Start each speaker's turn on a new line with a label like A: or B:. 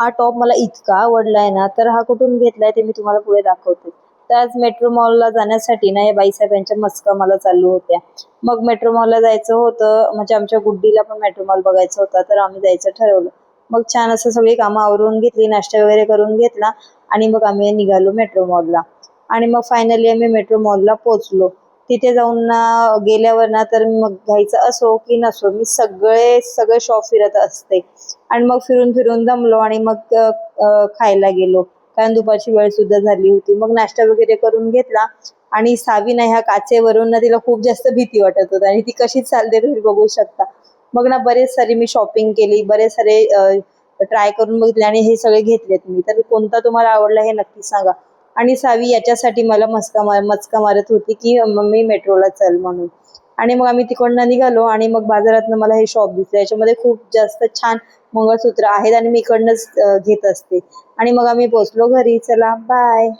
A: हा टॉप मला इतका आवडलाय ना, तर हा कुठून घेतलाय ते मी तुम्हाला पुढे दाखवते. तर आज मेट्रो मॉलला जाण्यासाठी ना या बाईसाहेबांच्या मस्का मला चालू होत्या. मग मेट्रो मॉलला जायचं होतं, म्हणजे आमच्या गुड्डीला पण मेट्रो मॉल बघायचा होता, तर आम्ही जायचं ठरवलं. मग छान असं सगळी कामं आवरून घेतली, नाश्ता वगैरे करून घेतला आणि मग आम्ही निघालो मेट्रो मॉलला. आणि मग फायनली आम्ही मेट्रो मॉलला पोहोचलो. तिथे जाऊन ना गेल्यावर ना तर मग घ्यायचं असो की नसो, मी सगळे शॉप फिरत असते. आणि मग फिरून फिरून दमलो आणि मग खायला गेलो, कारण दुपारची वेळ सुद्धा झाली होती. मग नाश्ता वगैरे करून घेतला आणि सावी ना ह्या काचेवरून ना तिला खूप जास्त भीती वाटत होती आणि ती कशी चालते तुम्ही बघू शकता. मग ना बरेच सारी मी शॉपिंग केली, बरेच सारे ट्राय करून बघितले आणि हे सगळे घेतलेत मी. तर कोणता तुम्हाला आवडला हे नक्की सांगा. आणि सावी याच्यासाठी मला मचका मारत होती की मम्मी मेट्रोला चल म्हणून. आणि मग आम्ही तिकडनं निघालो आणि मग बाजारातनं मला हे शॉप दिसलं, याच्यामध्ये खूप जास्त छान मंगळसूत्र आहेत आणि मी इकडनंच घेत असते. आणि मग आम्ही पोहोचलो घरी. चला बाय.